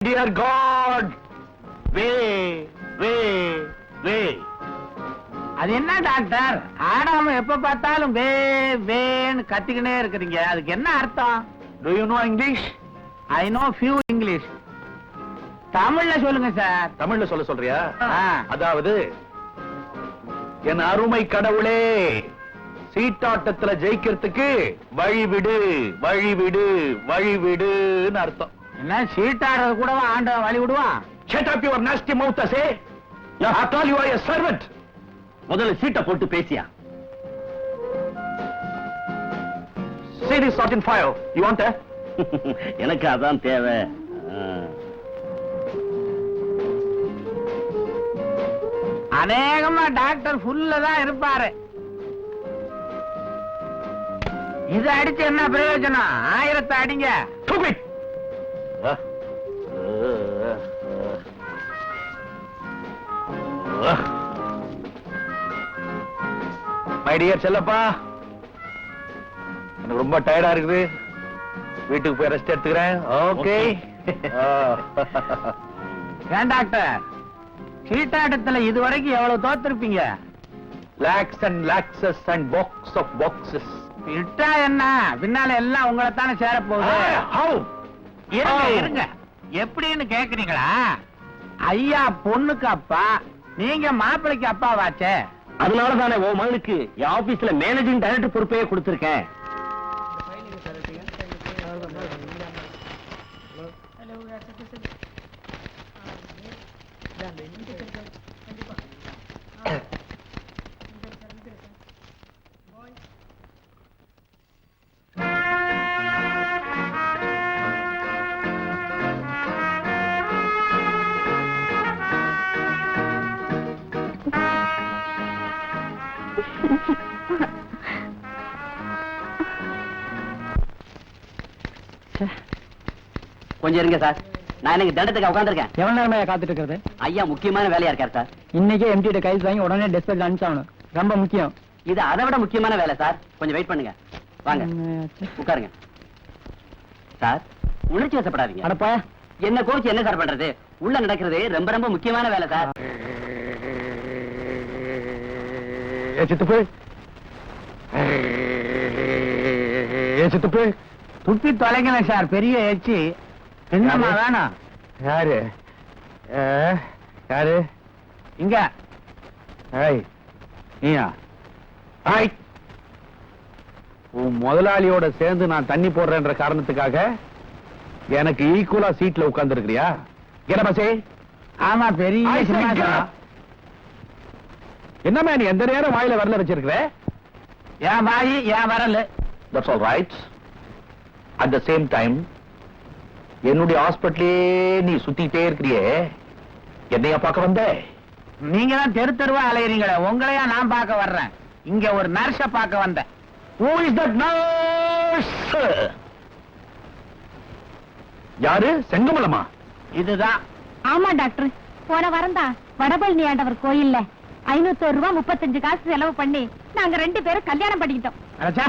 Dear God, வே வே வே. அது என்ன doctor ஆடாம எப்ப பார்த்தாலும் வே வேன்னு கத்திக்கினே இருக்கிறீங்க, அதுக்கு என்ன அர்த்தம்? Do you know English? I know few English. தமிழ்ல சொல்லுங்க சார். தமிழ்ல சொல்றியா? ஆ. அதாவது என் அருமை கடவுளே, சீட்டாட்டத்துல ஜெயிக்கிறதுக்கு வழிவிடு வழிவிடு வழிவிடுன்னு அர்த்தம். என்ன சீட்டாடுறது கூடவா ஆண்டவன் வழி விடுவான்? Shut up your nasty mouth, say. After all, you are a servant. முதல்ல சீட்டை போட்டு பேசியா? See this sort in fire. You want a? எனக்கு அதான் தேவை. அநேகமா டாக்டர் ஃபுல்ல தான் இருப்பாரு. இது அடிச்சு என்ன பிரயோஜனம்? 1000 அடிங்க. Stupid. My dear செல்லப்பா, எனக்கு ரொம்ப டயர்டா இருக்குது, வீட்டுக்கு போய் ரெஸ்ட் எடுத்துக்கிறேன். ஓகே. ஏன் டாக்டர் சீட்டாட்டத்துல இதுவரைக்கும் எவ்வளவு தோத்திருப்பீங்க? Lakhs and lakhs and box of boxes. விட்டா என்ன, பின்னால எல்லாம் உங்களை தானே சேர போகுது. How? இருங்க இருங்க, எப்படின்னு கேக்குறீங்களா? ஐயா பொண்ணுக்கு அப்பா, நீங்க மாப்பிளைக்கு அப்பா வாச்சே. அதனால தானே உன் மகனுக்கு என் ஆபீஸ்ல மேனேஜிங் டைரக்டர் பொறுப்பையே கொடுத்திருக்கேன். கொஞ்சம் இருங்க சார், நான் எனக்கு தண்டத்துக்கு உட்காந்துருக்கேன். எவ்வளவு நேரமா காத்துட்டு இருக்கிறது? ஐயா முக்கியமான வேலையா இருக்காரு சார். இன்னைக்கே எம்டி கைஸ் வாங்கி உடனே டிஸ்பேச் அனுப்பிச்சாகணும், ரொம்ப முக்கியம். இது அதை விட முக்கியமான வேலை சார். கொஞ்சம் வெயிட் பண்ணுங்க. வாங்க உட்காருங்க. சார் உணர்ச்சி வசப்படாதீங்க. அடப்பா, என்ன கோச்சு என்ன சார் பண்றது? உள்ள நடக்கிறது ரொம்ப ரொம்ப முக்கியமான வேலை சார். சித்துப்பு, சித்துப்பு, துப்பி தொலைங்களேன் சார், பெரிய எச்சி. என்னம்மா வேணும்? யாரு யாரு? இங்க ஏய், நீயா? ஆய், உன் முதலாளியோட சேர்ந்து நான் தண்ணி போடுறேன்ற காரணத்துக்காக எனக்கு ஈக்குவலா சீட்ல உட்கார்ந்து இருக்கிறியா? பசே. ஆமா, பெரிய சிம்மாசனம். என்னம்மா நீ எந்த நேரம் வாயில வரல வச்சிருக்கிற? ஏன் வாயி ஏன் வரல? That's all right. At the same time, என்னுடைய ஹாஸ்பிட்டலே நீ சுத்திட்டே இருக்கிறியே, என்னையா பார்க்க வந்த? நீங்க தான் தெரு தெருவா அலையறீங்களே, உங்களையா நான் பார்க்க வர்றேன். இங்க ஒரு நர்ஸ பார்க்க வந்தேன். Who is that nurse? யாரு? செங்கமலமா? இதுதான். ஆமா டாக்டர், போன வாரம் தான் வடபழனி ஆண்டவர் கோயில்ல 501 ரூபாய் 35 காசு செலவு பண்ணி நாங்க 2 பேரும் கல்யாணம் பண்ணிக்கிட்டோம். அச்சா,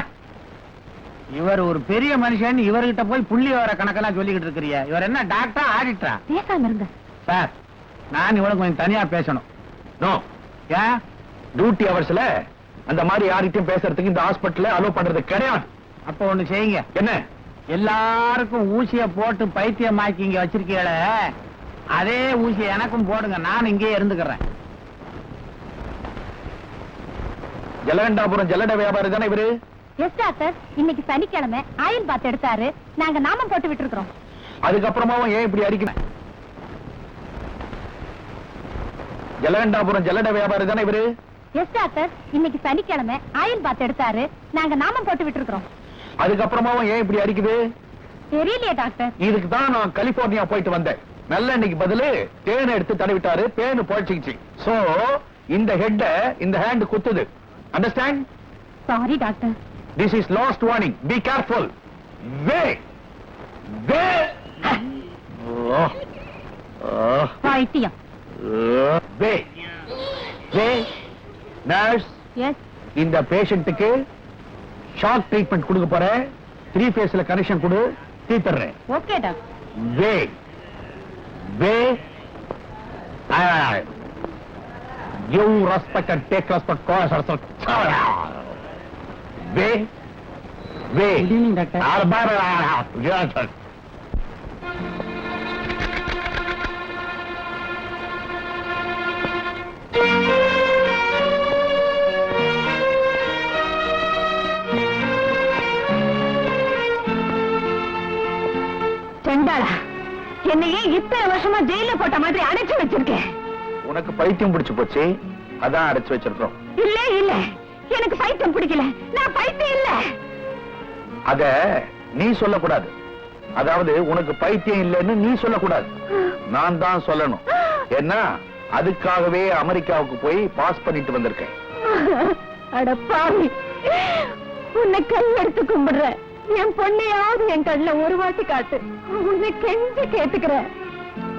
இவர் ஒரு பெரிய மனுஷன், இவர்கிட்ட போய் புள்ளி வர கணக்கெல்லாம் சொல்லிக்கிட்டு இருக்கிறிய. இவர் என்ன டாக்டரா ஆடிட்டரா? பேசாம இருங்க சார், நான் இவனுக்கு கொஞ்சம் தனியா பேசணும். நோ. ஏன்? டியூட்டி அவர்ஸ்ல அந்த மாதிரி யார்கிட்டயும் பேசுறதுக்கு இந்த ஹாஸ்பிட்டல்ல அலோ பண்றது கிடையாது. அப்ப ஒண்ணு செய்யுங்க. என்ன? எல்லாருக்கும் ஊசிய போட்டு பைத்தியமாக்கி இங்க வச்சிருக்கீங்களே, அதே ஊசிய எனக்கும் போடுங்க, நான் இங்கே இருந்துக்கிறேன். ஜலகண்டாபுரம் ஜல்லட வியாபாரி தானே இவரு? எஸ் டாக்டர், இன்னைக்கு சனிக்கிழமை ஆயில் பாத் எடுத்தாரு, நாங்க நாமம் போட்டு விட்டு இருக்கிறோம். அதுக்கப்புறமாவும் ஏன் இப்படி அடிக்கிறேன்? ஜலகண்டாபுரம் ஜல்லட வியாபாரி தானே இவரு? எஸ் டாக்டர், இன்னைக்கு சனிக்கிழமை ஆயில் பாத் எடுத்தாரு, நாங்க நாமம் போட்டு விட்டு இருக்கிறோம். அதுக்கப்புறமாவும் ஏன் இப்படி அடிக்குது? தெரியலையே டாக்டர். இதுக்கு தான் நான் கலிபோர்னியா போயிட்டு வந்தேன். நல்ல இன்னைக்கு பதிலு தேனை எடுத்து தடவிட்டாரு, பேனு போயிடுச்சு. சோ இந்த ஹெட்ட இந்த ஹேண்ட் குத்துது. Understand? Sorry doctor. This is last warning. Be careful. Wait. Wait. பைத்தியம். Wait. Wait. Nurse. எஸ். இந்த பேஷண்ட்டுக்கு ஷாக் ட்ரீட்மெண்ட் கொடுக்க போறேன். 3 ஃபேஸ்ல கனெக்ஷன் கொடு, தீர்த்தறேன். Okay doctor. Wait. Way you respect and take respect goes way way Good evening, doctor. Yes. செண்டாளா, என்னையே இத்தனை வருஷமா ஜெயில போட்ட மாதிரி அடைச்சு வச்சிருக்கேன். உனக்கு பைத்தியம் பிடிச்சு போச்சு, அதான் அடைச்சு வச்சிருக்கோம். இல்ல இல்ல, எனக்கு பைத்தியம் பிடிக்கல, நான் பைத்தியம் இல்ல. அத நீ சொல்லக்கூடாது. அதாவது உனக்கு பைத்தியம் இல்லைன்னு நீ சொல்லக்கூடாது, நான் தான் சொல்லணும். ஏன்னா அதுக்காகவே அமெரிக்காவுக்கு போய் பாஸ் பண்ணிட்டு வந்திருக்கேன். அட பாவி, உன்னை கையெடுத்து கும்பிடுற, என் பொண்ணையாவது என் கண்ணுல ஒரு வாட்டி காட்டு, உன்னை கெஞ்சி கேட்டுக்கிறேன்.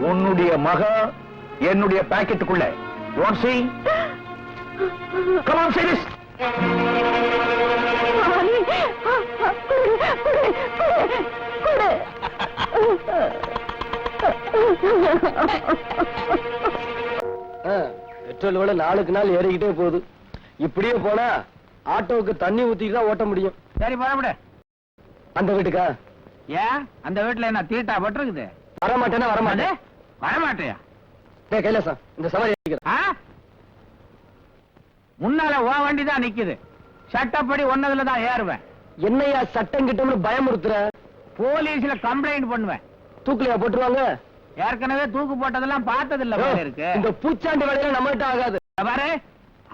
உன்னுடைய மக என்னுடைய பாக்கெட்டுக்குள்ள. You want to see? Come on, say this. பாவி, குடு, குடு, குடு, குடு. பெட்ரோல் விலை நாளுக்கு நாள் ஏறிக்கிட்டே போகுது. இப்படியே போனா ஆட்டோவுக்கு தண்ணி ஊத்திட்டு தான் ஓட்ட முடியும். சரி போறப்பட. அந்த வீட்டுக்கா? ஏன் அந்த வீட்டுல என்ன தீட்டா பட்டிருக்குது? வரமாட்டேன்னா வரமாட்டேன். வரமாட்டியா? டேய் கைலாசம், இந்த சவாரி ஏறிக்கிறேன். முன்னால ஓ வண்டி தான் நிக்குது, சட்டப்படி ஒன்னதுல தான் ஏறுவேன். என்னையா சட்டம் கிட்டம்னு பயமுறுத்துற? போலீஸ்ல கம்ப்ளைண்ட் பண்ணுவேன். தூக்குலையா போட்டுருவாங்க? ஏற்கனவே தூக்கு போட்டதெல்லாம் பார்த்தது இல்ல போல இருக்கு. இந்த பூச்சாண்டி வேலையில நம்மகிட்ட ஆகாது. பாரு,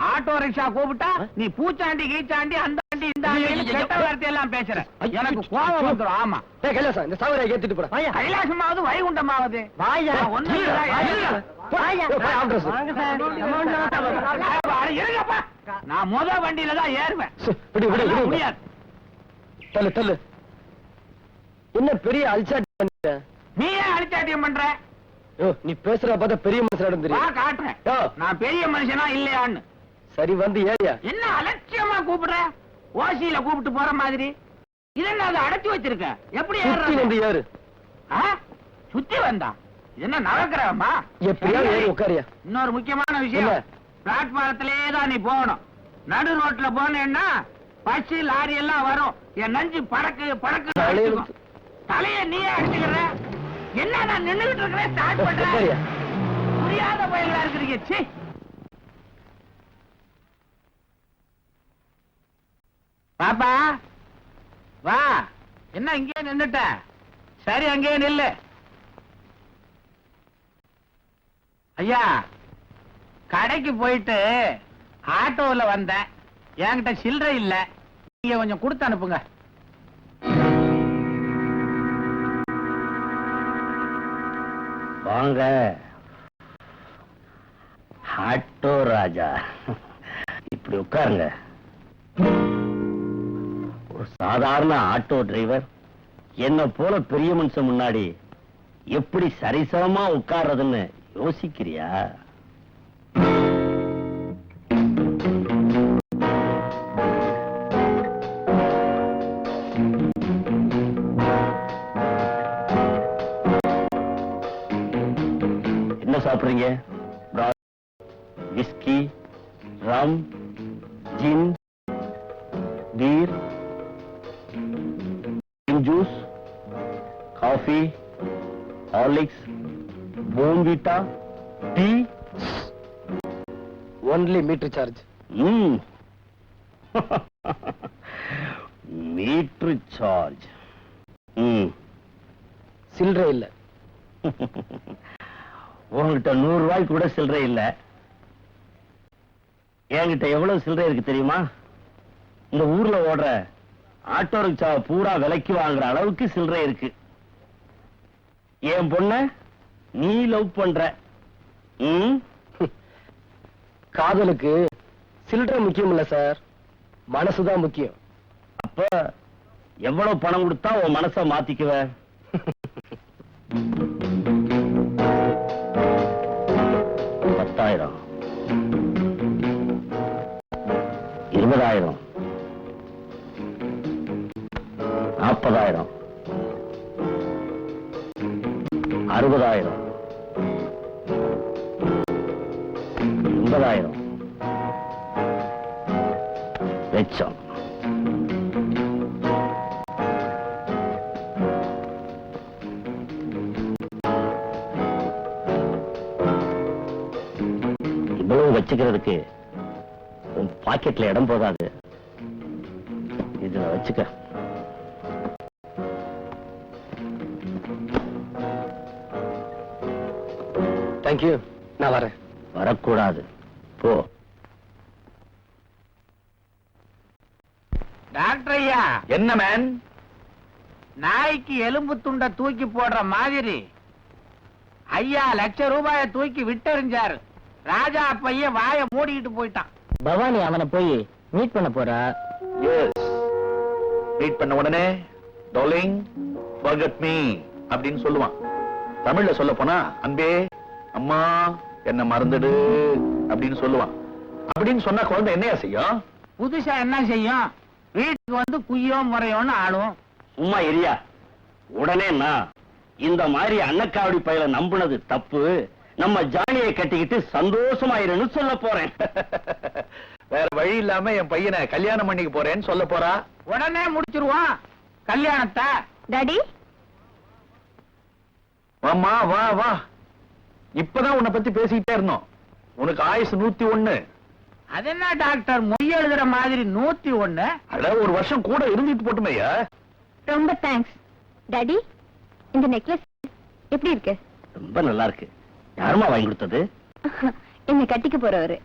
ஆட்டோ ரிக்ஷா கூப்பிட்டா நீ பூச்சாண்டி கீச்சாண்டி அந்த வண்டி இந்த வண்டி கெட்ட வார்த்தை எல்லாம் பேசுற. எனக்கு கோபம் வந்துரும். ஆமா. டேய் கைலாசம், இந்த சவாரியை ஏத்திட்டு போற. கைலாசமாவது வைகுண்டமாவது. நான் முத வண்டியில தான் ஏறுவேன். முடியாது. தள்ளு தள்ளு. என்ன பெரிய அல்சாட்டி பண்ணிட்ட? நீ ஏன் அடிச்சாட்டியம் பண்ற? நீ பேசுற பார்த்தா பெரிய மனுஷன் தெரியும். காட்டுறேன் நான் பெரிய மனுஷனா இல்லையான்னு. சரி வந்து ஏரியா. என்ன அலட்சியமா கூப்பிடுற? ஓசியில கூப்பிட்டு போற மாதிரி. இது என்ன அதை அடைச்சு வச்சிருக்க? எப்படி வந்து ஏறு. சுத்தி வந்தா என்ன நவக்கிரகமா? எப்படியா ஏறி உட்காரியா. இன்னொரு முக்கியமான விஷயம், பிளாட்பாரத்திலே தான் நீ போகணும். நடு ரோட்ல போனேன்னா பஸ் லாரி எல்லாம் வரும். என் நஞ்சு பறக்கு பறக்கு. தலைய நீயே அடிச்சுக்கிற. என்ன நான் நின்னுகிட்டு இருக்கிறேன், ஸ்டார்ட் பண்றேன். புரியாத பயிர்களா இருக்கிறீங்க. சீ. பாப்பா வா. என்ன இங்கே நின்னுட்ட? சரி அங்கே நில்லு. ஐயா, கடைக்கு போயிட்டு ஆட்டோல வந்தேன், என்கிட்ட சில்லறை இல்ல, நீங்க கொஞ்சம் கொடுத்து அனுப்புங்க. வாங்க ஆட்டோ ராஜா, இப்படி உட்காருங்க. ஒரு சாதாரண ஆட்டோ டிரைவர் என்ன போல பெரிய மனுஷன் முன்னாடி எப்படி சரிசமமா உட்கார்றதுன்னு யோசிக்கிறியா? என்ன சாப்பிடுறீங்க? Whisky, rum, gin, beer, juice, coffee, Horlicks, Bournvita, tea. Only meter charge. Meter charge. சில்லறை இல்ல. உங்ககிட்ட 100 ரூபாய்க்கு கூட சில்லறை இல்ல. என்கிட்ட எவ்வளவு சில்லறை இருக்கு தெரியுமா? இந்த ஊர்ல ஓடுற ஆட்டோ ரிக்ஷா பூரா விலைக்கு வாங்குற அளவுக்கு சில்லறை இருக்கு. என் பொண்ண நீ லவ் பண்ற. காதலுக்கு சில்லறை முக்கியம் இல்ல சார், மனசுதான் முக்கியம். அப்ப எவ்வளவு பணம் கொடுத்தா உன் மனச மாத்திக்குவ? 10,000, 20,000, 40,000, 60,000, 80,000 வெச்சம். இவ்வளவு வச்சுக்கிறதுக்கு உன் பாக்கெட்ல இடம் போதாது. இதுல வச்சுக்க. தேங்க்யூ, நான் வரேன். வரக்கூடாது, போ. டாக்டர் ஐயா, என்ன மேன்? நாய்க்கு எலும்பு துண்டை தூக்கி போடுற மாதிரி ஐயா ₹1,00,000 தூக்கி விட்டெறிஞ்சாரு. ராஜா பையன் வாயை மூடிக்கிட்டு போயிட்டான். பவானி அவனை போய் மீட் பண்ண போறா. எஸ், மீட் பண்ண உடனே டார்லிங் forget me அப்படின்னு சொல்லுவான். தமிழ்ல சொல்ல போனா அன்பே அம்மா என்ன மறந்துடு அப்படின்னு சொல்லுவான். அப்படின்னு சொன்னா குழந்தை என்னையா செய்யும்? புதுசா என்ன செய்யும்? வீட்டுக்கு வந்து குய்யோ முறையோன்னு ஆளும். சும்மா எரியா. உடனே நான் இந்த மாதிரி அன்னக்காவடி பையல நம்புனது தப்பு, நம்ம ஜானியை கட்டிக்கிட்டு சந்தோஷமாயிருன்னு சொல்ல போறேன். வேற வழி இல்லாம என் பையனை கல்யாணம் பண்ணிக்க போறேன்னு சொல்ல போறா. உடனே முடிச்சிருவான் கல்யாணத்தை. டாடி, வாம்மா வா வா. இப்பதான் உன்னை பத்தி பேசிக்கிட்டே இருந்தோம். உனக்கு ஆயுசு 101. அது என்ன டாக்டர் மொய் எழுதுற மாதிரி 101? அட ஒரு வருஷம் கூட இருந்துட்டு போட்டுமையா. ரொம்ப தேங்க்ஸ். டாடி, இந்த நெக்லஸ் எப்படி இருக்கு? ரொம்ப நல்லா இருக்கு. யாருமா வாங்கி கொடுத்தது? என்ன கட்டிக்க போறவரு.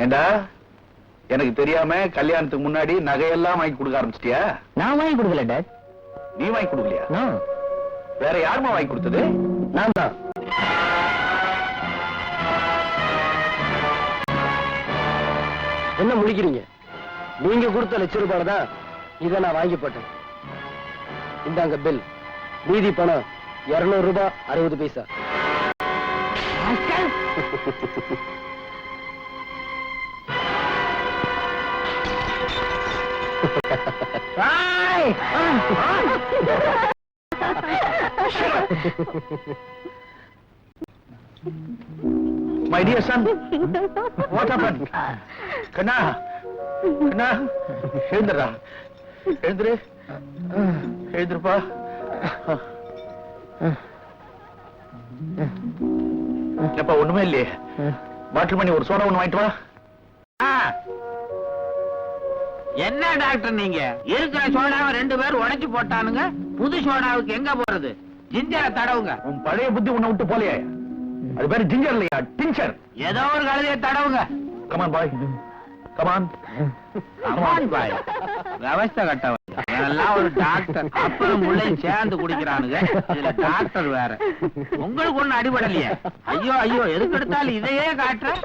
ஏண்டா, எனக்கு தெரியாம கல்யாணத்துக்கு முன்னாடி நகையெல்லாம் வாங்கி கொடுக்க ஆரம்பிச்சிட்டியா? நான் வாங்கி கொடுக்கல டாட். நீ வாங்கி கொடுக்கலையா? நான். வேற யாருமா வாங்கி கொடுத்தது? நான் தான். என்ன முடிக்கிறீங்க? நீங்க கொடுத்த ₹1,00,000 தான் இதை நான் வாங்கி போட்டேன். இந்தாங்க பில். மீதி பணம் ₹200 60 பைசா. My dear son, what happened? கண்ணா, கண்ணா, எழுந்துடா, எழுந்துரு, எழுந்துருப்பா. எப்பா ஒண்ணுமே இல்லையே. பாட்டில் பண்ணி ஒரு சோடா ஒண்ணு வாங்கிட்டு வா. என்ன டாக்டர் நீங்க? இருக்கிற சோடாவை 2 பேர் உடைச்சு போட்டானுங்க. புது சோடாவுக்கு எங்க போறது? ஜிஞ்சரை தடவுங்க. உன் பழைய புத்தி உன்னை விட்டு போலையே. அது பேரு ஜிஞ்சர் இல்லையா, டிஞ்சர். ஏதோ ஒரு கழுதையை தடவுங்க. கமான் பாய், கமான். அம்மான் பாய், விவஸ்தை கட்டவன். இதெல்லாம் ஒரு டாக்டர். அப்புறம் முள்ளையும் சேர்ந்து குடிக்கிறானுங்க. இதுல டாக்டர் வேற. உங்களுக்கு ஒண்ணு அடிபடலையே. ஐயோ ஐயோ, எதுக்கு எடுத்தாலும் இதையே காட்டுற.